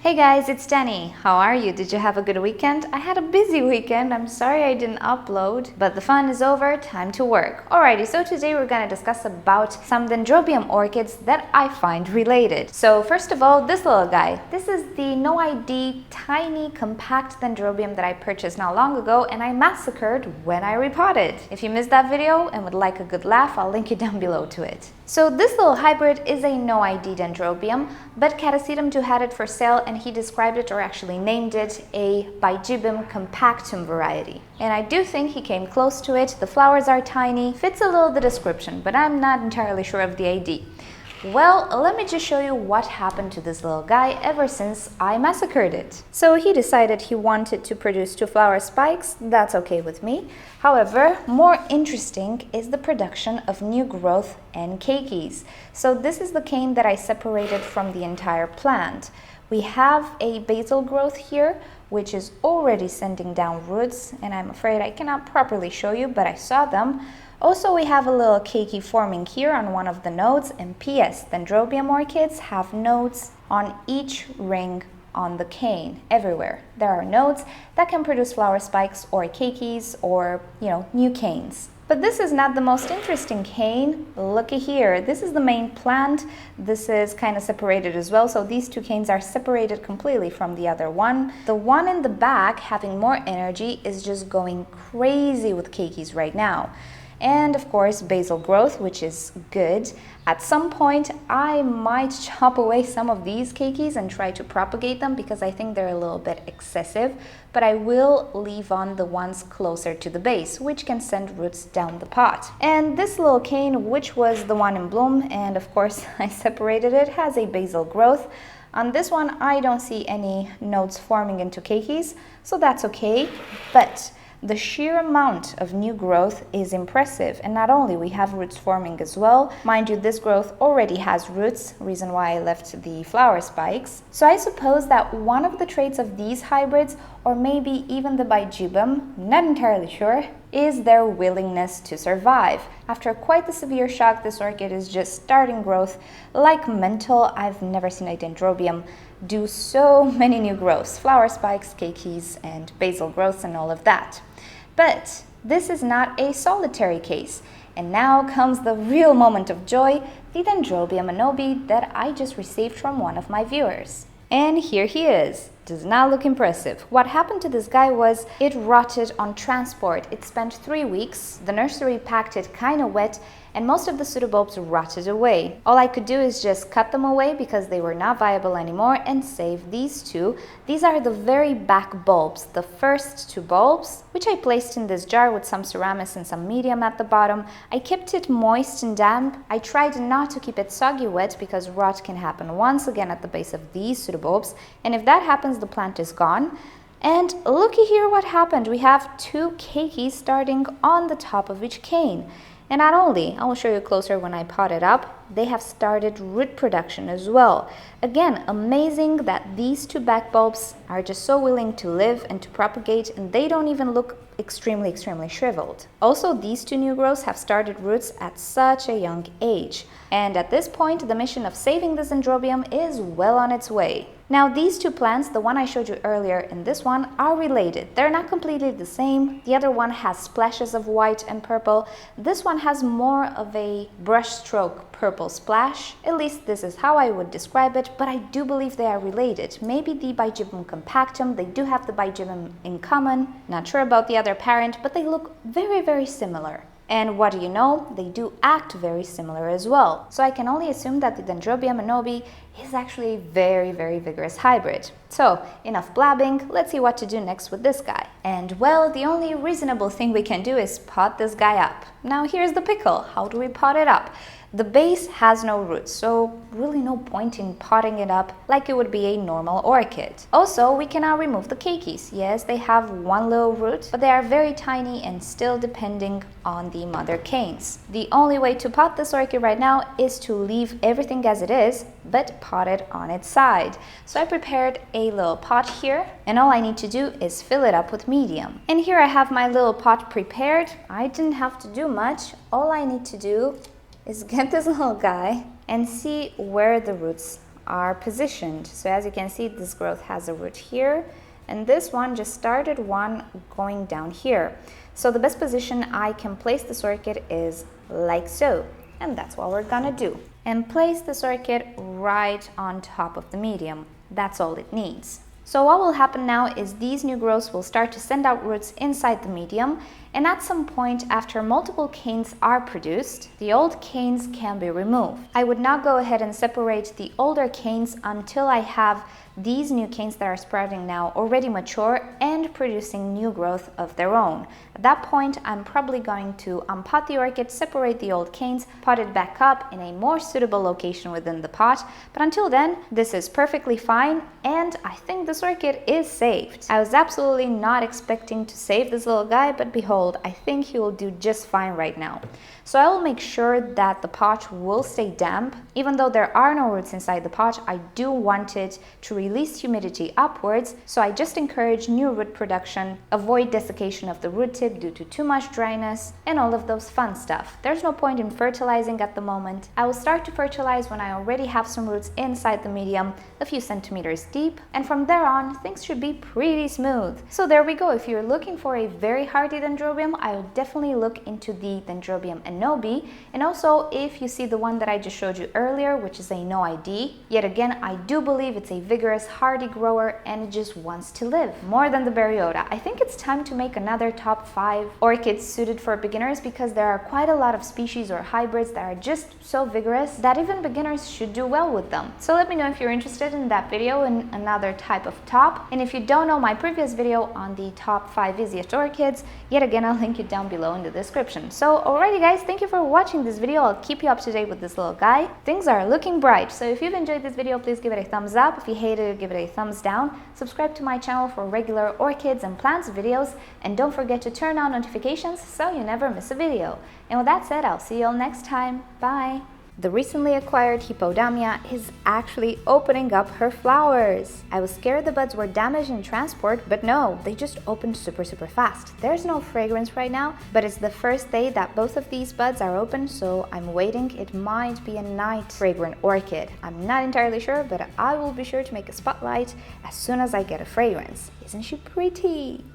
Hey guys, it's Danny. How are you? Did you have a good weekend? I had a busy weekend. I'm sorry I didn't upload, but the fun is over. Time to work. Alrighty, so today we're going to discuss about some Dendrobium orchids that I find related. So first of all, this little guy. This is the no ID tiny compact Dendrobium that I purchased not long ago and I massacred when I repotted. If you missed that video and would like a good laugh, I'll link you down below to it. So this little hybrid is a no ID Dendrobium, but Catasetum had it for sale and he described it, or actually named it, a Bigibum compactum variety. And I do think he came close to it. The flowers are tiny, fits a little the description, but I'm not entirely sure of the ID. Well, let me just show you what happened to this little guy ever since I massacred it. So he decided he wanted to produce 2 flower spikes. That's okay with me. However, more interesting is the production of new growth and keikis. So this is the cane that I separated from the entire plant. We have a basal growth here, which is already sending down roots, and I'm afraid I cannot properly show you, but I saw them. Also, we have a little keiki forming here on one of the nodes, and PS, Dendrobium orchids have nodes on each ring on the cane, everywhere. There are nodes that can produce flower spikes or keikis or, new canes. But this is not the most interesting cane. Looky here, this is the main plant. This is kind of separated as well, so these 2 canes are separated completely from the other one. The one in the back, having more energy, is just going crazy with keikis right now. And of course, basal growth, which is good. At some point, I might chop away some of these keikis and try to propagate them because I think they're a little bit excessive, but I will leave on the ones closer to the base, which can send roots down the pot. And this little cane, which was the one in bloom, and of course I separated it, has a basal growth. On this one, I don't see any nodes forming into keikis, so that's okay, but the sheer amount of new growth is impressive, and not only we have roots forming as well. Mind you, this growth already has roots, reason why I left the flower spikes. So I suppose that one of the traits of these hybrids, or maybe even the Bigibum, not entirely sure, is their willingness to survive. After quite the severe shock, this orchid is just starting growth like mental. I've never seen a Dendrobium do so many new growths, flower spikes, keikis, and basal growths and all of that. But this is not a solitary case. And now comes the real moment of joy, the Dendrobium Enobi that I just received from one of my viewers. And here he is. Does not look impressive. What happened to this guy was it rotted on transport. It spent 3 weeks. The nursery packed it kind of wet, and most of the pseudobulbs rotted away. All I could do is just cut them away because they were not viable anymore and save these 2. These are the very back bulbs, the first 2 bulbs, which I placed in this jar with some ceramics and some medium at the bottom. I kept it moist and damp. I tried not to keep it soggy wet because rot can happen once again at the base of these pseudobulbs, and if that happens, the plant is gone. And looky here what happened. We have 2 keikis starting on the top of each cane. And not only, I will show you closer when I pot it up, they have started root production as well. Again, amazing that these 2 back bulbs are just so willing to live and to propagate, and they don't even look extremely shriveled. Also, these 2 new growths have started roots at such a young age. And at this point, the mission of saving this Dendrobium is well on its way. Now, these 2 plants, the one I showed you earlier and this one, are related. They're not completely the same. The other one has splashes of white and purple. This one has more of a brushstroke purple splash. At least this is how I would describe it, but I do believe they are related. Maybe the Bigibum compactum, they do have the Bigibum in common. Not sure about the other parent, but they look very similar. And what do you know? They do act very similar as well. So I can only assume that the Dendrobium Enobi is actually a very vigorous hybrid. So enough blabbing, let's see what to do next with this guy. And well, the only reasonable thing we can do is pot this guy up. Now here's the pickle. How do we pot it up? The base has no roots, so really no point in potting it up like it would be a normal orchid. Also, we cannot remove the keikis. Yes, they have 1 little root, but they are very tiny and still depending on the mother canes. The only way to pot this orchid right now is to leave everything as it is, but pot it on its side. So I prepared a little pot here, and all I need to do is fill it up with medium. And here I have my little pot prepared. I didn't have to do much. All I need to do is get this little guy and see where the roots are positioned. So as you can see, this growth has a root here, and this one just started one going down here. So the best position I can place this orchid is like so, and that's what we're gonna do. And place this orchid right on top of the medium. That's all it needs. So what will happen now is these new growths will start to send out roots inside the medium, and at some point after multiple canes are produced, the old canes can be removed. I would not go ahead and separate the older canes until I have these new canes that are sprouting now already mature and producing new growth of their own. At that point, I'm probably going to unpot the orchid, separate the old canes, pot it back up in a more suitable location within the pot. But until then, this is perfectly fine, and I think this orchid is saved. I was absolutely not expecting to save this little guy, but behold, I think he will do just fine right now. So I will make sure that the pot will stay damp. Even though there are no roots inside the pot, I do want it to release humidity upwards, so I just encourage new root production, avoid desiccation of the root tip due to too much dryness, and all of those fun stuff. There's no point in fertilizing at the moment. I will start to fertilize when I already have some roots inside the medium, a few centimeters deep, and from there on, things should be pretty smooth. So there we go. If you're looking for a very hardy dendrobium, I will definitely look into the Dendrobium Enobi, and also if you see the one that I just showed you earlier, which is a no ID, yet again, I do believe it's a vigorous, hardy grower and it just wants to live more than the Berryota. I think it's time to make another top 5 orchids suited for beginners, because there are quite a lot of species or hybrids that are just so vigorous that even beginners should do well with them. So let me know if you're interested in that video in another type of top, and if you don't know my previous video on the top 5 easiest orchids, yet again, I'll link it down below in the description. So alrighty guys, thank you for watching this video. I'll keep you up to date with this little guy. Things are looking bright, so if you've enjoyed this video, please give it a thumbs up. If you hated it, give it a thumbs down. Subscribe to my channel for regular orchids and plants videos, and don't forget to turn on notifications so you never miss a video. And with that said, I'll see you all next time. Bye! The recently acquired Hippodamia is actually opening up her flowers. I was scared the buds were damaged in transport, but no, they just opened super fast. There's no fragrance right now, but it's the first day that both of these buds are open, so I'm waiting. It might be a night fragrant orchid. I'm not entirely sure, but I will be sure to make a spotlight as soon as I get a fragrance. Isn't she pretty?